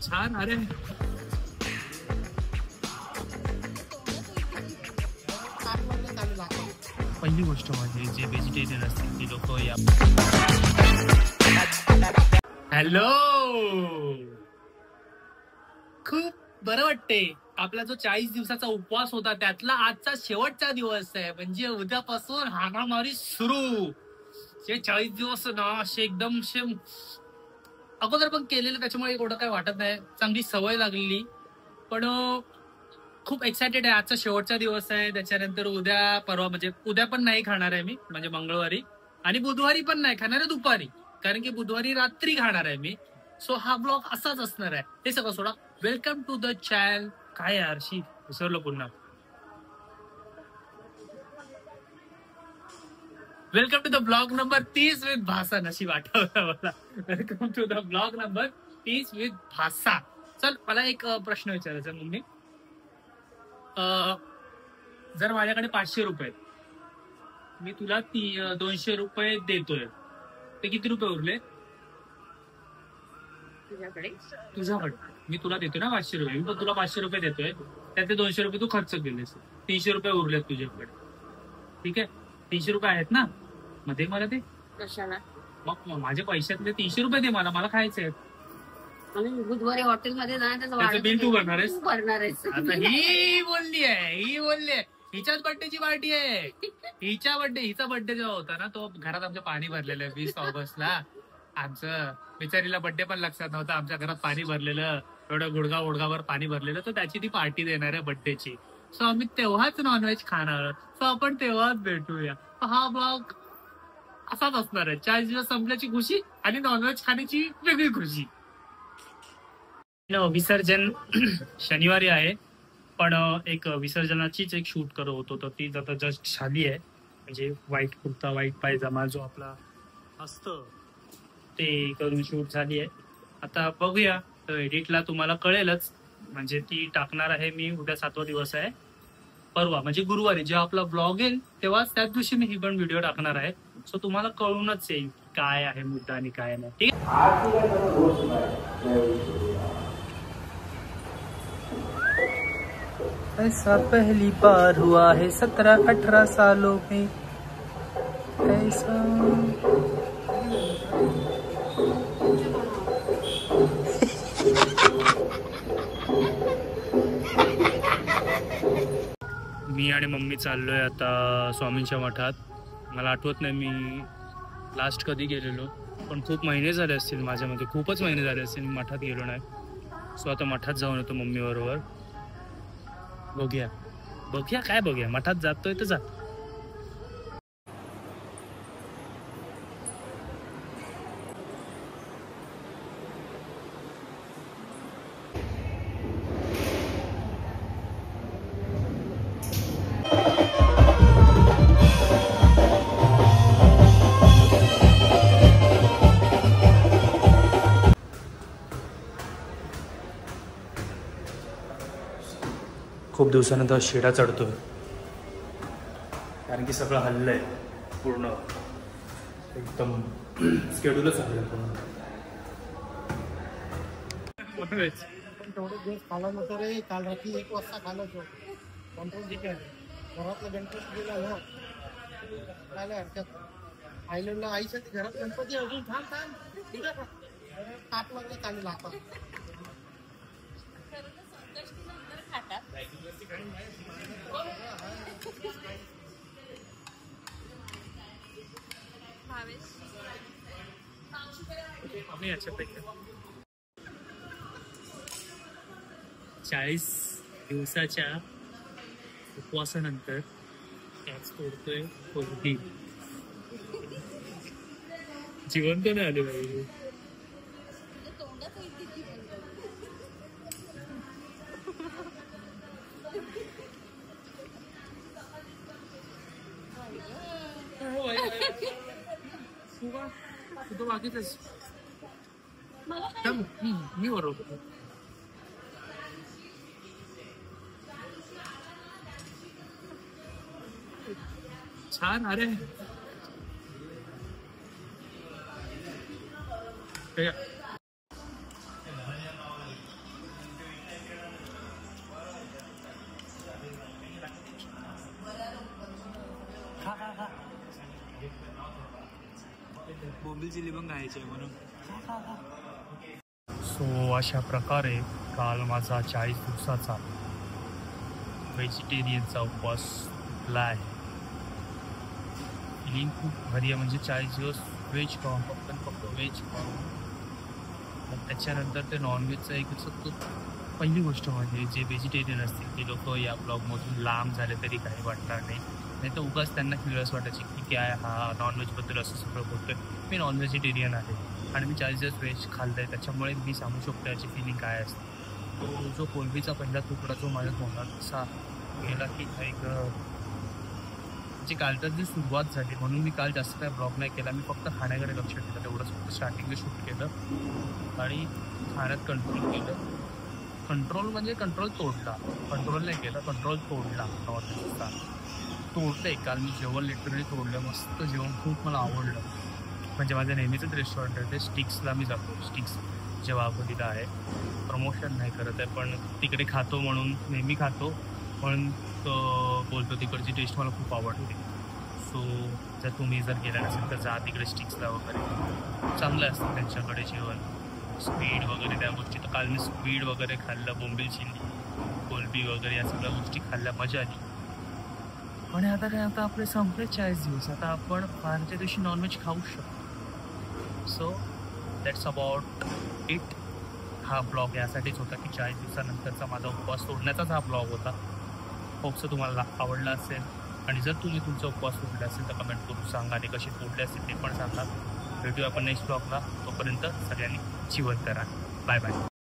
छान. अरे पहिली गोष्ट म्हणजे जे व्हेजिटेरियन असतील ती लोक या. हॅलो, खूप बरं वाटते. आपला जो 40 दिवसाचा उपवास होता त्यातला आजचा शेवटचा दिवस आहे. म्हणजे उद्यापासून हाणामारी सुरू. जे 40 दिवस ना असे एकदम अगोदर पण केलेलं त्याच्यामुळे एवढं काय वाटत नाही. चांगली सवय लागलेली. पण खूप एक्सायटेड आहे. आजचा शेवटचा दिवस आहे. त्याच्यानंतर उद्या परवा म्हणजे उद्या पण नाही खाणार आहे मी, म्हणजे मंगळवारी. आणि बुधवारी पण नाही खाणार आहे दुपारी, कारण की बुधवारी रात्री खाणार आहे मी. सो हा ब्लॉग असाच असणार आहे. हे सगळं सोडा. Welcome to the channel. काय यारशी विसरलो पुन्हा. Welcome to the blog number 30 with Bhasha. नशीब आठवला मला. Welcome to the blog number 30 with Bhasha. चल, मला एक प्रश्न विचारायचा मम्मी. जर माझ्याकडे 500 रुपये, मी तुला 200 रुपये देतोय, ते किती रुपये उरले तुझ्याकडे? मी तुला देतोय ना 500 रुपये. मी पण तुला 500 रुपये देतोय. त्यातले 200 रुपये तू खर्च केलेस. 300 रुपये उरलेत तुझ्याकडे. ठीक आहे, 300 रुपये आहेत ना? मग दे मला ते. कशाला? मग माझ्या पैशातले 300 रुपये दे मला. मला खायचंय. बुधवारी हॉटेलमध्ये त्याचं बिल तू भरणार आहेस. आता ही बोलली आहे. हिच्याच बर्थडेची पार्टी आहे. हिचा बर्थडे जेव्हा होता ना, तो घरात आमच्या पाणी भरलेलं आहे 20 ऑगस्टला. आमचं बिचारीला बर्थडे पण लक्षात नव्हता. आमच्या घरात पाणी भरलेलं, एवढं गुडगावर पाणी भरलेलं. तर त्याची ती पार्टी देणार आहे बर्थडेची. सो आम्ही तेव्हाच नॉनव्हेज खाणार. सो आपण तेव्हाच भेटूया. हा ब्लॉग असाच असणार आहे. 40 दिवस संपल्याची खुशी आणि नॉनव्हेज खाण्याची वेगळी खुशी. विसर्जन शनिवारी आहे, पण एक विसर्जनाचीच एक शूट करत होतो. तर ती आता जस्ट झाली आहे. म्हणजे व्हाईट कुर्ता, व्हाईट पायजमा जो आपला असतं ते करून शूट झाली आहे. आता बघूया, एडिटला तुम्हाला कळेलच. म्हणजे ती टाकणार आहे मी. उद्या 7वा दिवस आहे. परवा म्हणजे गुरुवारी जेव्हा आपला ब्लॉग येईल तेव्हाच त्याच दिवशी मी ही पण व्हिडिओ टाकणार आहे. सो तुम्हाला कळूनच येईल काय आहे मुद्दा आणि काय नाही. ठीक आहे. ऐसा पहली बार हुआ है 17-18 सालों में. ऐसा मी आणि मम्मी चाललोय आता स्वामींच्या मठात. मला आठवत नाही मी लास्ट कधी गेलेलो, पण खूप महिने झाले असतील. माझ्यामध्ये खूपच महिने झाले असतील मी मठात गेलो नाही. सो आता मठात जाऊन येतो मम्मी बरोबर. बघूया काय बघूया. मठात जातोय तर जा. खूप दिवसानंतर शिडा चढतोय, कारण की सगळं हल्लंय पूर्ण. एकदम स्केड्यूलच हल्लंय पूर्ण. तेवढे दिवस खाला नव्हतं रे. काल रात्री 1 वाजता खाल्लं होतो. कंट्रोल ठीक आहे. घरातलं गणपती गेला ना, काय नाही हरकत. आयलंडला आईच्या घरात गणपती अजून थांब ठीक आहे. ताप लागला चालेल आता. आम्ही याच्यापैकी 40 दिवसाच्या उपवासानंतर टॅक्स तोडतोय कोणती. जिवंत नाही आले पाहिजे. तू बाकीच मी बरोबर. छान. अरे बोंबील चिल्ली पण खायची आहे म्हणून. सो अशा प्रकारे काल माझा 40 दिवसाचा व्हेजिटेरियनचा उपवास संपला आहे. फिलिंग खूप भारी आहे, म्हणजे 40 दिवस व्हेज खाऊन फक्त व्हेज खाऊन. मग त्याच्यानंतर ते नॉनव्हेजचा एक असं पहिली गोष्ट म्हणजे जे व्हेजिटेरियन असतील ते लोक या ब्लॉगमधून लांब झाले तरी काही वाटणार नाही तर उगाच त्यांना क्युरियस वाटायची की काय हा नॉनव्हेजबद्दल असं सगळं बोलतोय. मी नॉन व्हेजिटेरियन आहे आणि मी 40 दिवस व्हेज खाल्लं आहे, त्याच्यामुळे मी सांगू शकतो याची फिलिंग काय असते. तो जो कोलंबीचा पहिला तुकडा जो माझ्या तोंडात असा गेला की एक जी कालची जी सुरुवात झाली म्हणून मी काल जास्त काय ब्लॉग नाही केला. मी फक्त खाण्याकडे लक्ष दिलं, तेवढंच फक्त स्टार्टिंगला शूट केलं आणि खाण्यात कंट्रोल केलं. कंट्रोल म्हणजे कंट्रोल तोडला, कंट्रोल नाही केला, कंट्रोल तोडला. नॉर्मलचा तोडलं आहे काल मी जेवण लिटरली तोडलं. मस्त जेवण खूप मला आवडलं. म्हणजे माझं नेहमीचंच रेस्टॉरंट आहे ते स्टिक्सला मी जातो. स्टिक्स जेव्हा अगोदीला आहे, प्रमोशन नाही करत आहे पण तिकडे खातो म्हणून नेहमी खातो पण बोलतो तिकडची टेस्ट मला खूप आवडते. सो जर तुम्ही जर गेला नसेल तर जा तिकडे स्टिक्सला वगैरे, चांगलं असतं त्यांच्याकडे जेवण. स्पीड वगैरे त्या गोष्टी, तर काल मी स्पीड वगैरे खाल्लं, बोंबील चिल्ली, कोलंबी वगैरे या सगळ्या गोष्टी खाल्ल्या, मजा आली. आणि आता काय, आता आपले संपले 40 दिवस, आता आपण बाहेरच्या दिवशी नॉनव्हेज खाऊ शकतो. So that's about it. हा ब्लॉग यासाठीच होता की 40 दिवसानंतरचा माझा उपवास सोडण्याचाच हा ब्लॉग होता. होपसो तुम्हाला आवडला असेल आणि जर तुम्ही तुमचा उपवास सोडला असेल तर कमेंट करून सांगा आणि कसे सोडले असेल ते पण सांगा. भेटूया आपण नेक्स्ट ब्लॉगला. तोपर्यंत सगळ्यांनी जिवंत राहा. Bye bye.